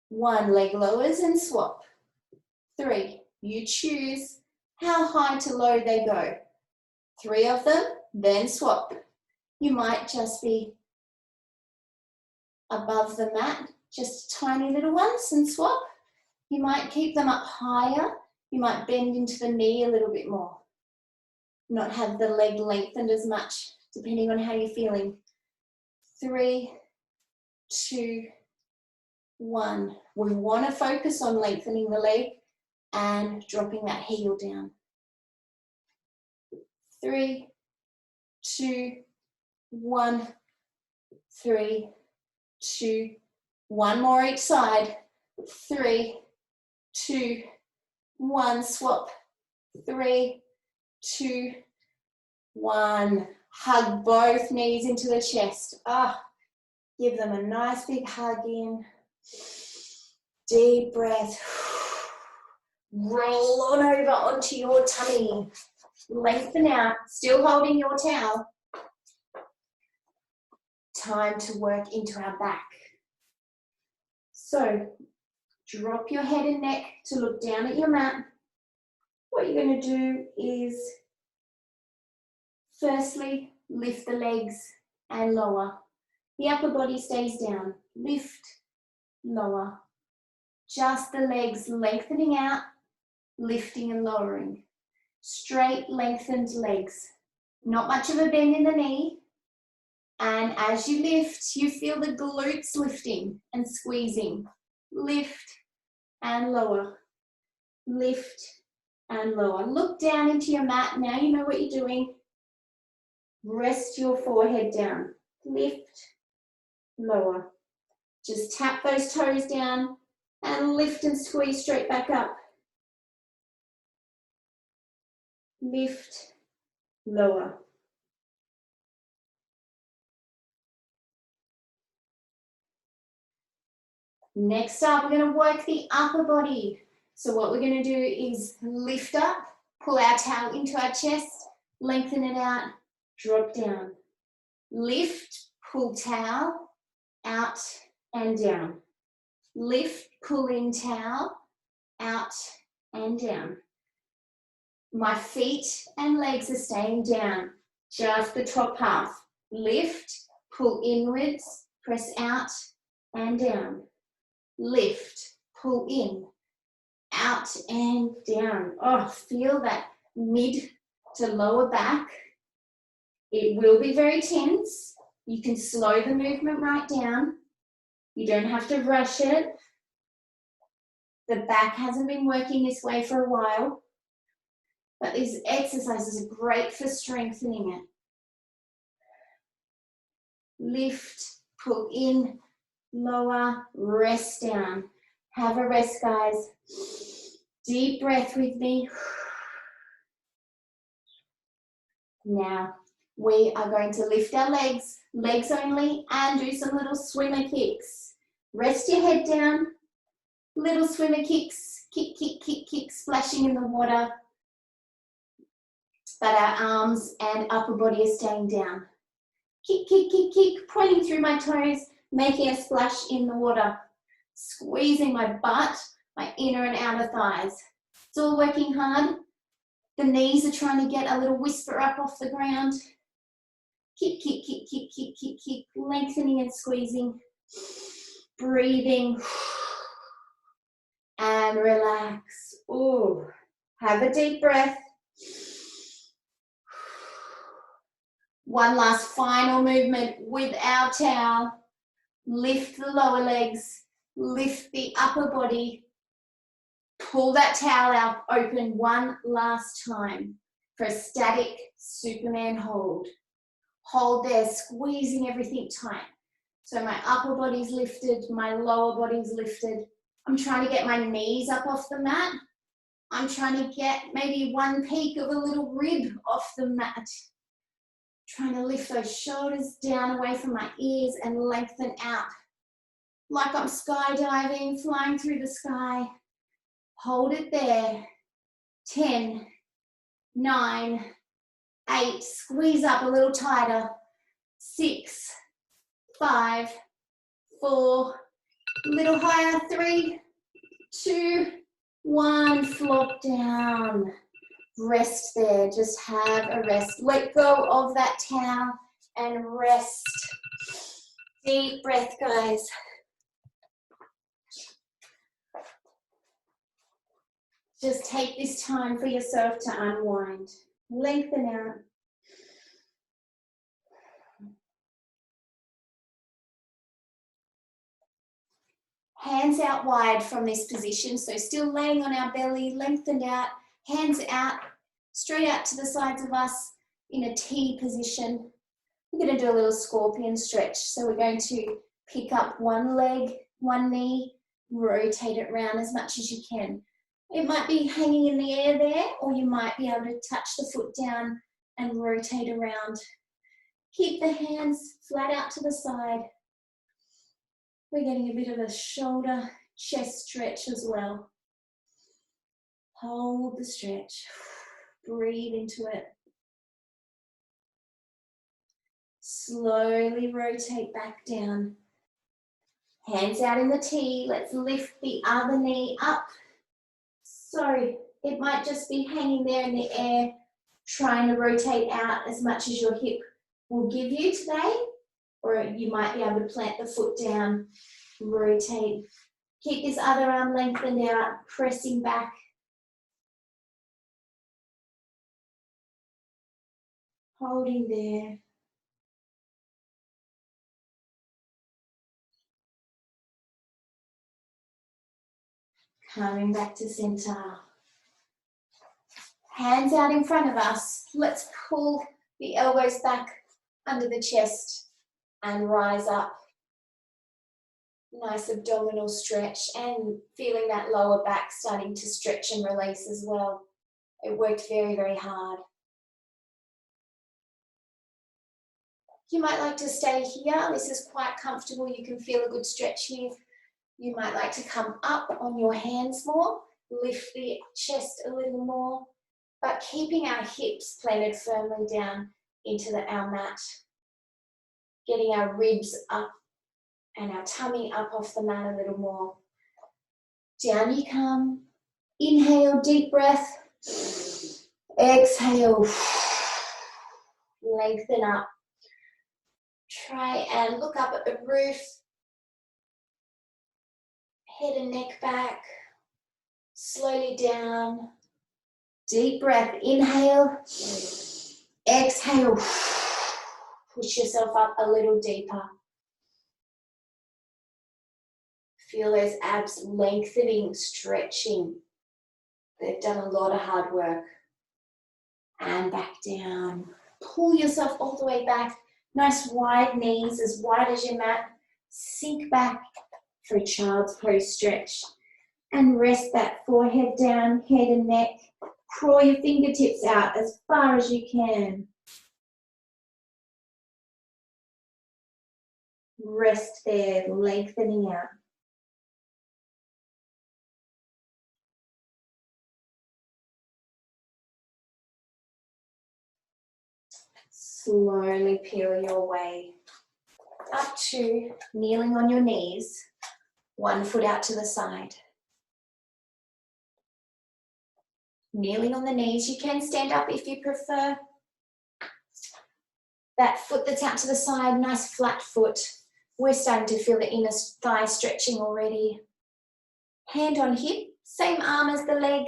1. Leg lowers and swap. 3. You choose how high to low they go. 3 of them, then swap. You might just be above the mat, just tiny little ones, and swap. You might keep them up higher. You might bend into the knee a little bit more. Not have the leg lengthened as much, depending on how you're feeling. 3, 2, 1. We want to focus on lengthening the leg and dropping that heel down. 3, 2, 1. 3, 2, One more each side. 3, 2, 1. Swap. 3, 2, 1. Hug both knees into the chest. Give them a nice big hug in. Deep breath. Roll on over onto your tummy. Lengthen out, still holding your towel. Time to work into our back. So, drop your head and neck to look down at your mat. What you're going to do is, firstly, lift the legs and lower. The upper body stays down. Lift, lower. Just the legs lengthening out, lifting and lowering. Straight, lengthened legs. Not much of a bend in the knee. And as you lift, you feel the glutes lifting and squeezing. Lift and lower. Lift and lower. Look down into your mat. Now you know what you're doing. Rest your forehead down. Lift, lower. Just tap those toes down and lift and squeeze straight back up. Lift, lower. Next up, we're going to work the upper body. So what we're going to do is lift up, pull our towel into our chest, lengthen it out, drop down. Lift, pull towel, out and down. Lift, pull in towel, out and down. My feet and legs are staying down, just the top half. Lift, pull inwards, press out and down. Lift, pull in, out and down. Oh, feel that mid to lower back. It will be very tense. You can slow the movement right down. You don't have to rush it. The back hasn't been working this way for a while, but these exercises are great for strengthening it. Lift, pull in, lower, rest down. Have a rest, guys. Deep breath with me. Now, we are going to lift our legs, legs only, and do some little swimmer kicks. Rest your head down. Little swimmer kicks, kick, kick, kick, kick, splashing in the water. But our arms and upper body are staying down. Kick, kick, kick, kick, pointing through my toes, making a splash in the water. Squeezing my butt, my inner and outer thighs. It's all working hard. The knees are trying to get a little whisper up off the ground. Kick, kick, kick, kick, kick, kick, kick, lengthening and squeezing. Breathing. And relax. Ooh. Have a deep breath. One last final movement with our towel. Lift the lower legs, lift the upper body. Pull that towel out open one last time for a static Superman hold. Hold there, squeezing everything tight. So my upper body's lifted, my lower body's lifted. I'm trying to get my knees up off the mat. I'm trying to get maybe one peak of a little rib off the mat. Trying to lift those shoulders down away from my ears and lengthen out. Like I'm skydiving, flying through the sky. Hold it there. 10, 9, 8, squeeze up a little tighter. 6, 5, 4, a little higher. 3, 2, 1, flop down. Rest there, just have a rest. Let go of that towel and rest. Deep breath, guys. Just take this time for yourself to unwind. Lengthen out. Hands out wide from this position, so still laying on our belly, lengthened out, hands out, straight out to the sides of us in a T position. We're going to do a little scorpion stretch. So we're going to pick up one leg one knee, rotate it around as much as you can. It might be hanging in the air there, or you might be able to touch the foot down and rotate around. Keep the hands flat out to the side. We're getting a bit of a shoulder, chest stretch as well. Hold the stretch. Breathe into it. Slowly rotate back down. Hands out in the T. Let's lift the other knee up. So it might just be hanging there in the air, trying to rotate out as much as your hip will give you today, or you might be able to plant the foot down, rotate. Keep this other arm lengthened out, pressing back. Holding there. Coming back to center. Hands out in front of us. Let's pull the elbows back under the chest and rise up. Nice abdominal stretch and feeling that lower back starting to stretch and release as well. It worked very, very hard. You might like to stay here. This is quite comfortable. You can feel a good stretch here. You might like to come up on your hands more, lift the chest a little more, but keeping our hips planted firmly down into our mat. Getting our ribs up and our tummy up off the mat a little more. Down you come. Inhale, deep breath. Exhale. Lengthen up. Try and look up at the roof. Head and neck back. Slowly down. Deep breath. Inhale. Exhale. Push yourself up a little deeper. Feel those abs lengthening, stretching. They've done a lot of hard work. And back down. Pull yourself all the way back. Nice wide knees, as wide as your mat. Sink back for a child's pose stretch. And rest that forehead down, head and neck. Crawl your fingertips out as far as you can. Rest there, lengthening out. Slowly peel your way up to kneeling on your knees, one foot out to the side. Kneeling on the knees, you can stand up if you prefer. That foot that's out to the side, nice flat foot. We're starting to feel the inner thigh stretching already. Hand on hip, same arm as the leg,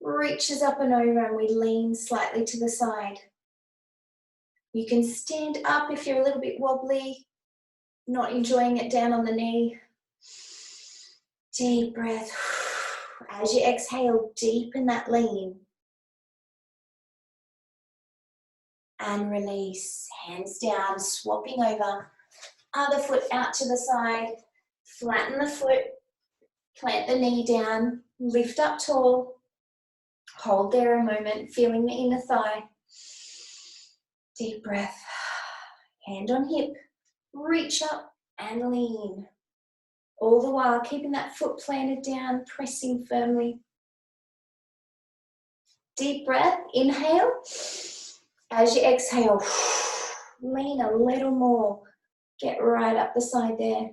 reaches up and over and we lean slightly to the side. You can stand up if you're a little bit wobbly, not enjoying it down on the knee. Deep breath. As you exhale, deepen that lean. And release. Hands down, swapping over. Other foot out to the side. Flatten the foot. Plant the knee down. Lift up tall. Hold there a moment, feeling the inner thigh. Deep breath. Hand on hip. Reach up and lean. All the while keeping that foot planted down, pressing firmly. Deep breath. Inhale. As you exhale, lean a little more. Get right up the side there.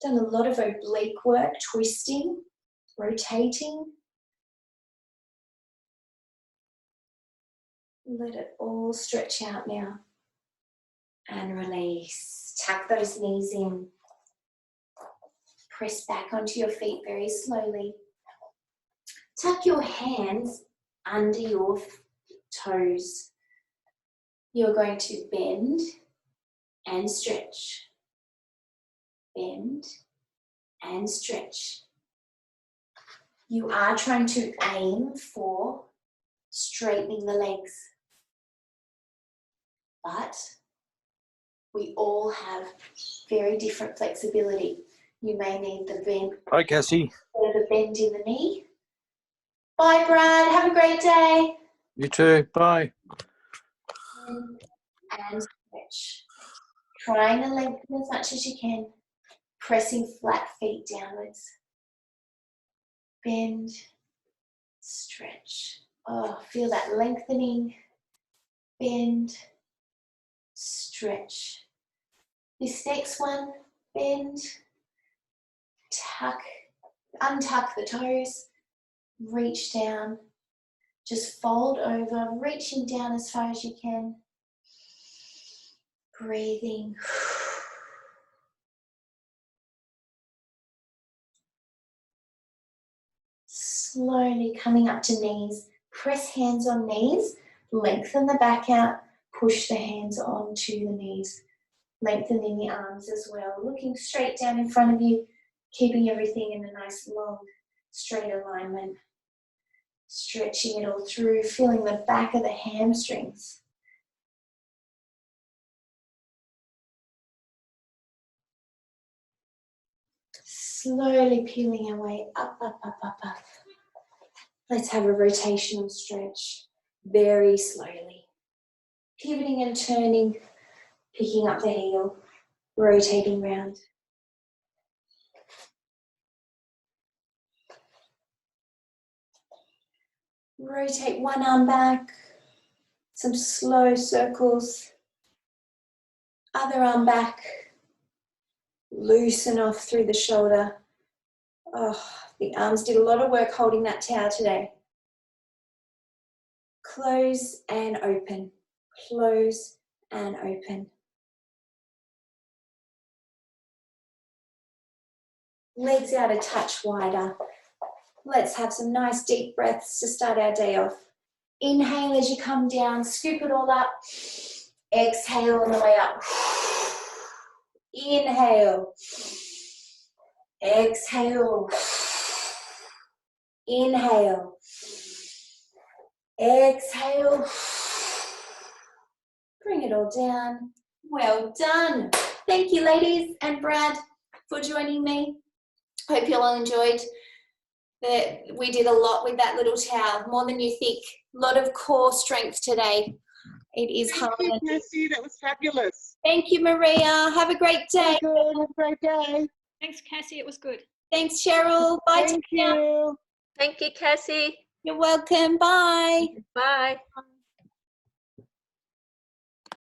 Done a lot of oblique work, twisting, rotating. Let it all stretch out now. And release. Tuck those knees in. Press back onto your feet very slowly. Tuck your hands under your toes. You're going to bend and stretch. Bend and stretch. You are trying to aim for straightening the legs. But we all have very different flexibility. You may need the bend, Hi, Cassie. the bend in the knee. Bye, Brad. Have a great day. You too. Bye. And stretch. Trying to lengthen as much as you can. Pressing flat feet downwards. Bend, stretch. Oh, feel that lengthening. Bend, stretch. This next one, bend, tuck, untuck the toes, reach down, just fold over, reaching down as far as you can. Breathing. Slowly coming up to knees. Press hands on knees, lengthen the back out, push the hands onto the knees. Lengthening the arms as well. Looking straight down in front of you, keeping everything in a nice long, straight alignment. Stretching it all through, feeling the back of the hamstrings. Slowly peeling our way up, up, up, up, up. Let's have a rotational stretch, very slowly. Pivoting and turning, picking up the heel, rotating round. Rotate one arm back, some slow circles. Other arm back, loosen off through the shoulder. Oh, the arms did a lot of work holding that tower today. Close and open, close and open. Legs out a touch wider. Let's have some nice deep breaths to start our day off. Inhale as you come down, scoop it all up. Exhale on the way up. Inhale. Exhale. Inhale. Exhale. Bring it all down. Well done. Thank you, ladies and Brad, for joining me. Hope you all enjoyed. We did a lot with that little towel, more than you think. A lot of core strength today. It is hard. Thank you, Cassie. That was fabulous. Thank you, Maria. Have a great day. Good. Have a great day. Thanks, Cassie. It was good. Thanks, Cheryl. Bye. Thank Tanya. you. Thank you, Cassie. You're welcome. Bye. Bye.